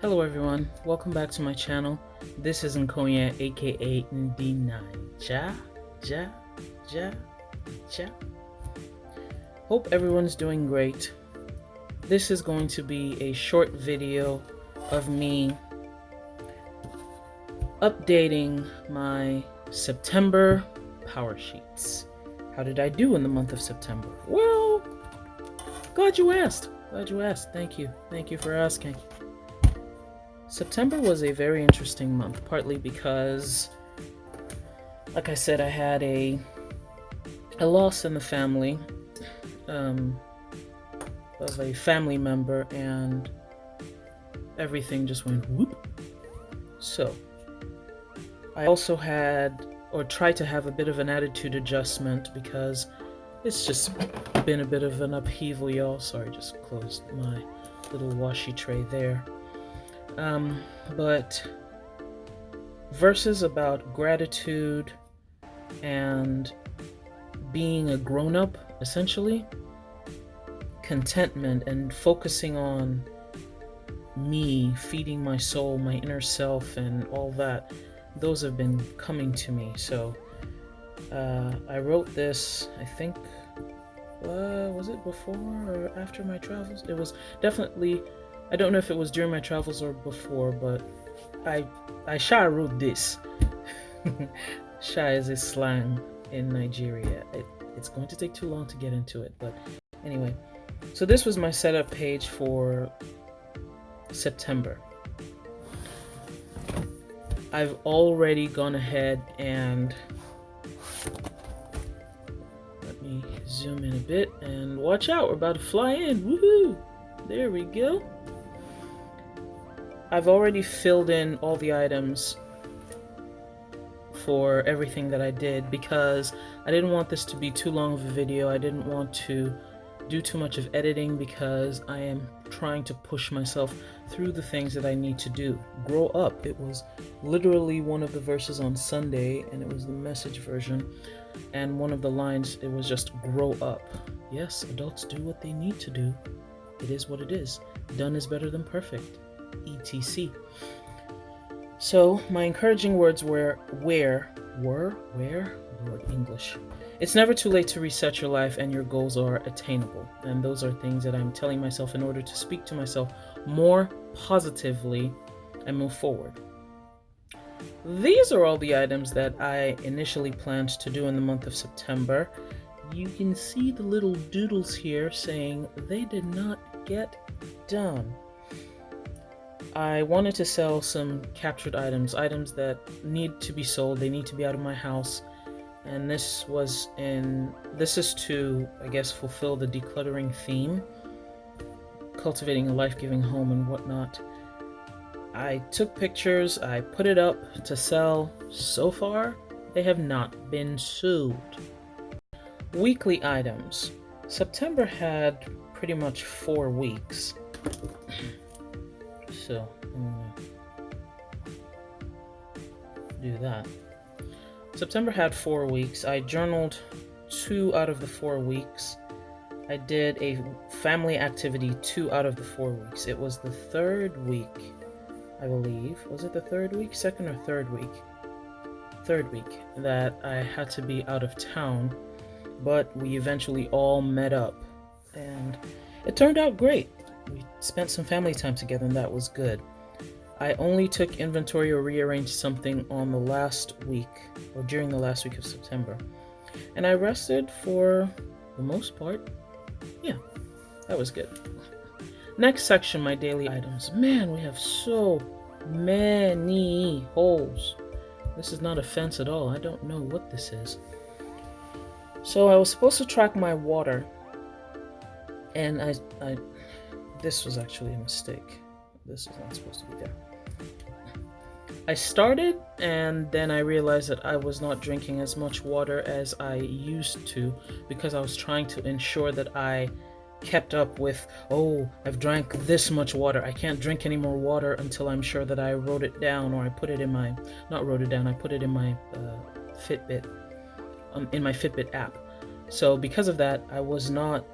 Hello everyone, welcome back to my channel. This is Nkonya aka Ndina Ja. Hope everyone's doing great. This is going to be a short video of me updating my September power sheets. How did I do in the month of September? Well, glad you asked. Thank you for asking. September was a very interesting month, partly because, like I said, I had a loss in the family of a family member, and everything just went whoop. So I also had, or tried to have, a bit of an attitude adjustment because it's just been a bit of an upheaval, y'all. Sorry, just closed my little washi tray there. But verses about gratitude and being a grown-up, essentially, contentment and focusing on me, feeding my soul, my inner self, and all that, those have been coming to me. So I wrote this, I think, was it before or after my travels? It was definitely, I don't know if it was during my travels or before, but I sha wrote this. Sha is a slang in Nigeria. It's going to take too long to get into it, but anyway. So this was my setup page for September. I've already gone ahead and let me zoom in a bit and watch out, we're about to fly in. Woohoo! There we go. I've already filled in all the items for everything that I did because I didn't want this to be too long of a video. I didn't want to do too much of editing because I am trying to push myself through the things that I need to do. Grow up. It was literally one of the verses on Sunday, and it was the message version, and one of the lines, it was just grow up. Yes, adults do what they need to do. It is what it is. Done is better than perfect. etc. So my encouraging words were Lord English. It's never too late to reset your life, and your goals are attainable. And those are things that I'm telling myself in order to speak to myself more positively and move forward. These are all the items that I initially planned to do in the month of September. You can see the little doodles here saying they did not get done. I wanted to sell some captured items that need to be sold. They need to be out of my house. And this is to, I guess, fulfill the decluttering theme, cultivating a life-giving home and whatnot. I took pictures, I put it up to sell. So far, they have not been sold. Weekly items. September had pretty much 4 weeks. So I'm gonna do that. September had 4 weeks. I journaled 2 out of the 4 weeks. I did a family activity 2 out of the 4 weeks. It was the 3rd week, I believe. Was it the 3rd week? 2nd or 3rd week? 3rd week that I had to be out of town, but we eventually all met up, and it turned out great. We spent some family time together, and that was good. I only took inventory or rearranged something on the last week, or during the last week of September. And I rested for the most part. Yeah, that was good. Next section, my daily items. Man, we have so many holes. This is not a fence at all. I don't know what this is. So I was supposed to track my water, and this was actually a mistake. This is not supposed to be there. I started, and then I realized that I was not drinking as much water as I used to because I was trying to ensure that I kept up with, oh, I've drank this much water. I can't drink any more water until I'm sure that I wrote it down, or I put it in my, not wrote it down, I put it in my Fitbit, in my Fitbit app. So because of that, I was not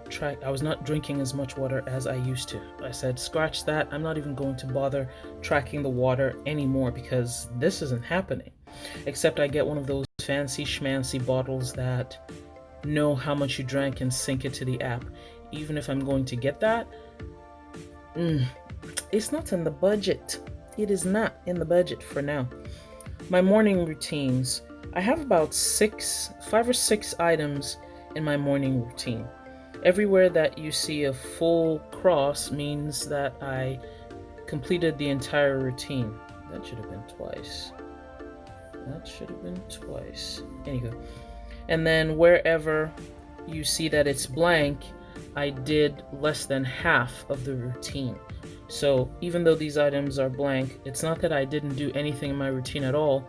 drinking as much water as I used to. I said, scratch that. I'm not even going to bother tracking the water anymore because this isn't happening. Except I get one of those fancy schmancy bottles that know how much you drank and sync it to the app. Even if I'm going to get that, it's not in the budget. It is not in the budget for now. My morning routines. I have about 5 or 6 items in my morning routine. Everywhere that you see a full cross means that I completed the entire routine. That should have been twice. Anywho. And then wherever you see that it's blank, I did less than half of the routine. So even though these items are blank, it's not that I didn't do anything in my routine at all.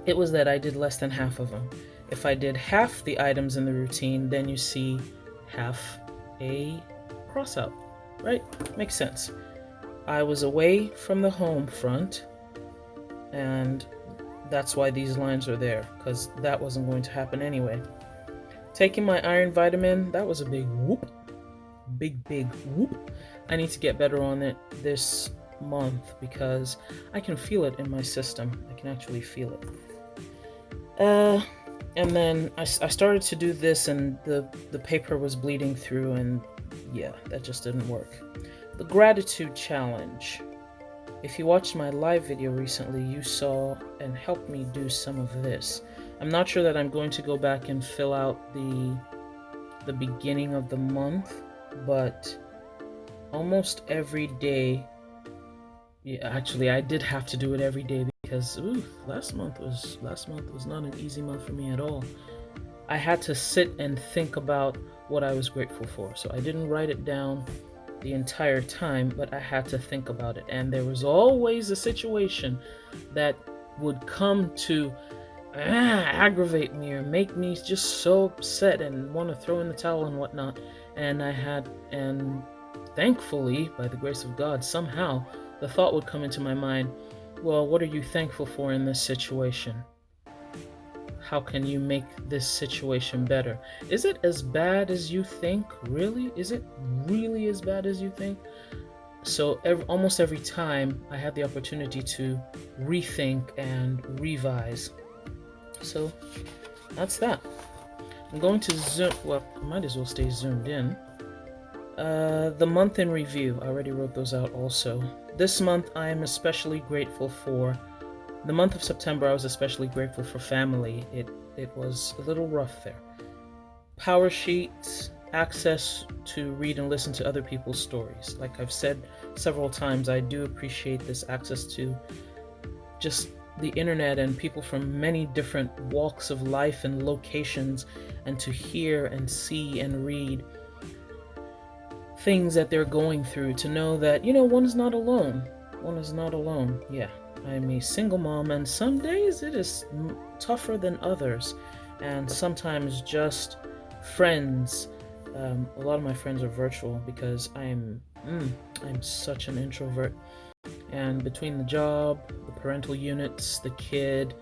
It was that I did less than half of them. If I did half the items in the routine, then you see half a cross out, right? Makes sense. I was away from the home front, and that's why these lines are there, because that wasn't going to happen anyway. Taking my iron vitamin, that was a big whoop. Big whoop. I need to get better on it this month because I can feel it in my system. I can actually feel it. And then I started to do this, and the paper was bleeding through, and yeah, that just didn't work. The gratitude challenge. If you watched my live video recently, you saw and helped me do some of this. I'm not sure that I'm going to go back and fill out the beginning of the month, but almost every day. Yeah, actually, I did have to do it every day because last month was not an easy month for me at all. I had to sit and think about what I was grateful for. So I didn't write it down the entire time, but I had to think about it. And there was always a situation that would come to aggravate me or make me just so upset and want to throw in the towel and whatnot. And thankfully, by the grace of God, somehow the thought would come into my mind, well, what are you thankful for in this situation? How can you make this situation better? Is it as bad as you think? Really? Is it really as bad as you think? So almost every time I had the opportunity to rethink and revise. So that's that. I'm going to zoom. Well, I might as well stay zoomed in. The month in review. I already wrote those out also. This month I am especially grateful for. The month of September I was especially grateful for family. It was a little rough there. Powersheets, access to read and listen to other people's stories. Like I've said several times, I do appreciate this access to just the internet and people from many different walks of life and locations, and to hear and see and read things that they're going through, to know that, one is not alone. One is not alone. Yeah, I'm a single mom, and some days it is tougher than others, and sometimes just friends. A lot of my friends are virtual because I'm such an introvert, and between the job, the parental units, the kid,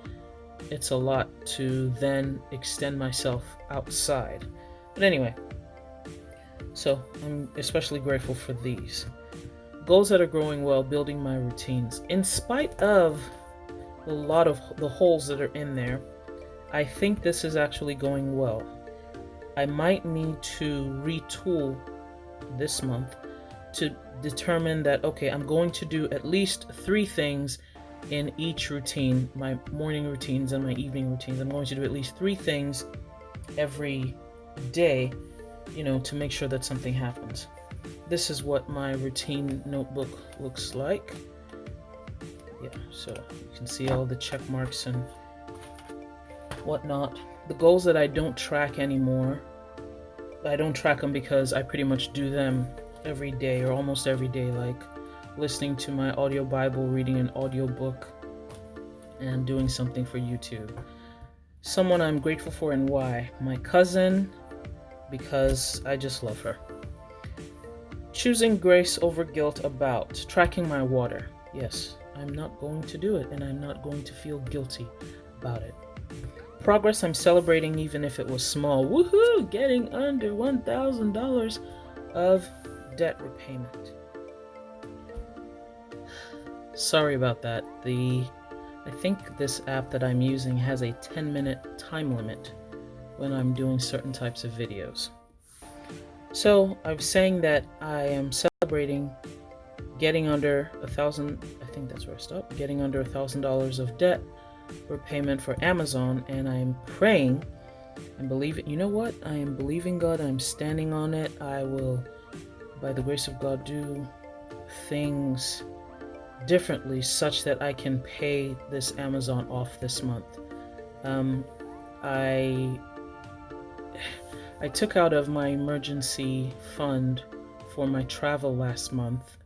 it's a lot to then extend myself outside. But anyway, so I'm especially grateful for these goals that are growing well, building my routines. In spite of a lot of the holes that are in there, I think this is actually going well. I might need to retool this month to determine that, okay, I'm going to do at least 3 things in each routine, my morning routines and my evening routines. I'm going to do at least 3 things every day, to make sure that something happens. This is what my routine notebook looks like. Yeah, so you can see all the check marks and whatnot. The goals that I don't track anymore, I don't track them because I pretty much do them every day or almost every day, like listening to my audio Bible, reading an audio book, and doing something for YouTube. Someone I'm grateful for and why. My cousin, because I just love her. Choosing grace over guilt about. Tracking my water. Yes, I'm not going to do it, and I'm not going to feel guilty about it. progress I'm celebrating, even if it was small. Woohoo! Getting under $1,000 of debt repayment. Sorry about that. I think this app that I'm using has a 10-minute time limit when I'm doing certain types of videos. So I was saying that I am celebrating getting under I think that's where I stopped, getting under $1,000 of debt repayment for Amazon, and I'm praying and believing, you know what? I am believing God, I'm standing on it. I will, by the grace of God, do things differently such that I can pay this Amazon off this month. I took out of my emergency fund for my travel last month,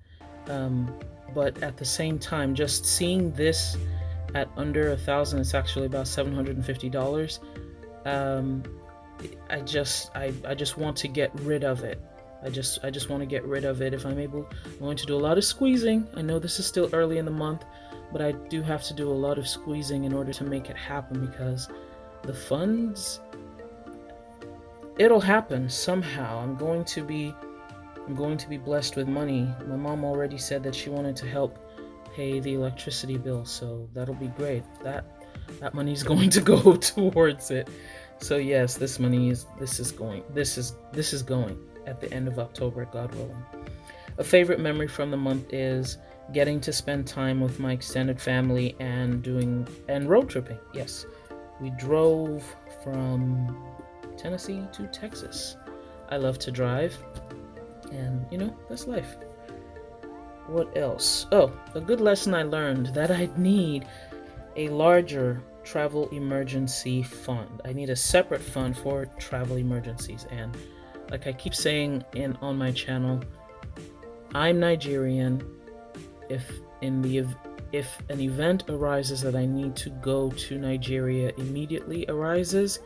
but at the same time, just seeing this at under $1,000, it's actually about $750. I just want to get rid of it. I just want to get rid of it if I'm able. I'm going to do a lot of squeezing. I know this is still early in the month, but I do have to do a lot of squeezing in order to make it happen, because the funds, it'll happen somehow. I'm going to be blessed with money. My mom already said that she wanted to help pay the electricity bill, so that'll be great. That money's going to go towards it. So yes, this is going at the end of October, God willing. A favorite memory from the month is getting to spend time with my extended family and road tripping. Yes, we drove from Tennessee to Texas. I love to drive, and that's life. What else? Oh, a good lesson I learned, that I'd need a larger travel emergency fund. I need a separate fund for travel emergencies. And like I keep saying on my channel, I'm Nigerian. If an event arises that I need to go to Nigeria immediately arises,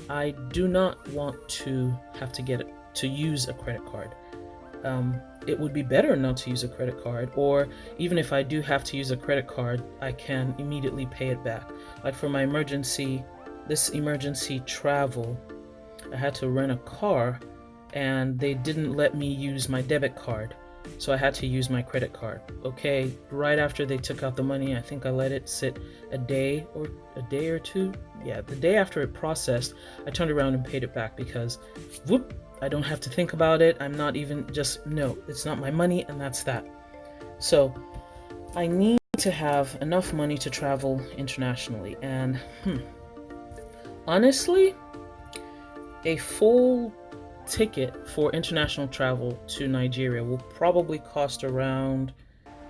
I do not want to have to use a credit card. It would be better not to use a credit card, or even if I do have to use a credit card, I can immediately pay it back. Like for my emergency travel, I had to rent a car and they didn't let me use my debit card, so I had to use my credit card. Okay, right after they took out the money, I think I let it sit a day or two. Yeah, the day after it processed, I turned around and paid it back, because whoop, I don't have to think about it. I'm not even no, it's not my money, and that's that. So I need to have enough money to travel internationally, and honestly, a full ticket for international travel to Nigeria will probably cost around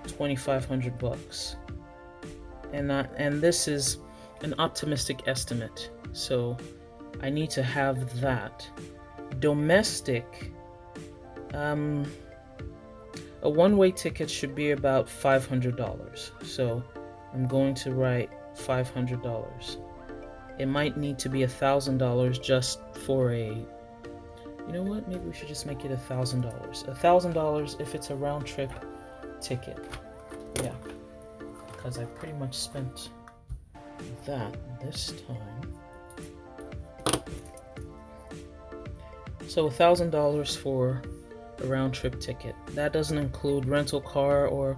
$2,500, and this is an optimistic estimate, so I need to have that. Domestic, a one-way ticket should be about $500, so I'm going to write $500. It might need to be $1,000 just for you know what, maybe we should just make it $1,000. $1,000 if it's a round-trip ticket. Yeah, because I pretty much spent that this time. So $1,000 for a round-trip ticket. That doesn't include rental car or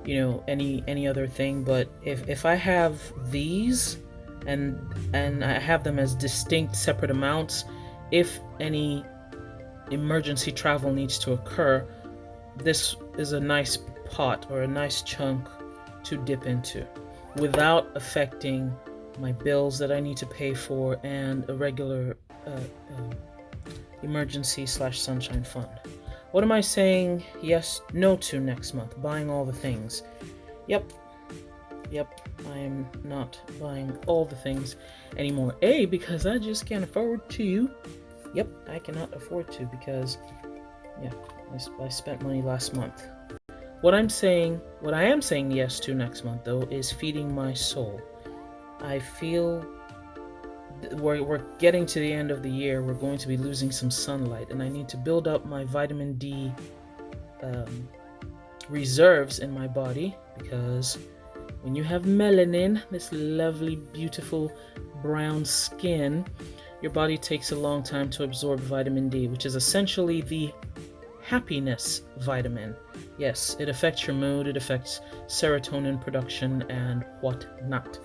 any other thing. But if I have these and I have them as distinct separate amounts, if any emergency travel needs to occur, this is a nice pot or a nice chunk to dip into without affecting my bills that I need to pay for and a regular emergency/sunshine fund. What am I saying no to next month? Buying all the things. Yep, I am not buying all the things anymore. Because I just can't afford to. Yep, I cannot afford to, because I spent money last month. What I am saying yes to next month, though, is feeding my soul. I feel we're getting to the end of the year. We're going to be losing some sunlight, and I need to build up my vitamin D reserves in my body, because when you have melanin, this lovely, beautiful brown skin, your body takes a long time to absorb vitamin D, which is essentially the happiness vitamin. Yes, it affects your mood, it affects serotonin production and whatnot.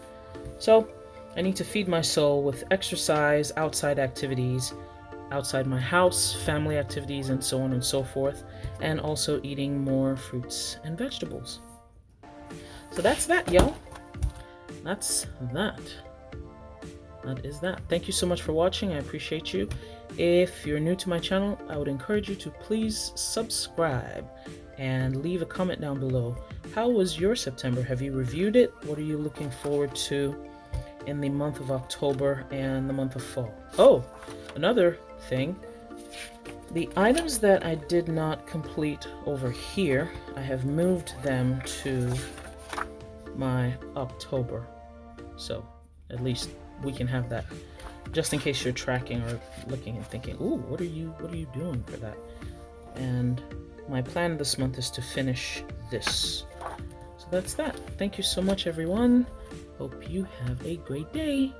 So, I need to feed my soul with exercise, outside activities, outside my house, family activities, and so on and so forth, and also eating more fruits and vegetables. So that's that, yo. That's that. That is that. Thank you so much for watching. I appreciate you. If you're new to my channel, I would encourage you to please subscribe and leave a comment down below. How was your September? Have you reviewed it? What are you looking forward to in the month of October and the month of fall? Oh, another thing. The items that I did not complete over here, I have moved them to my October. So at least we can have that, just in case you're tracking or looking and thinking, ooh, what are you doing for that? And my plan this month is to finish this. So that's that. Thank you so much, everyone. Hope you have a great day.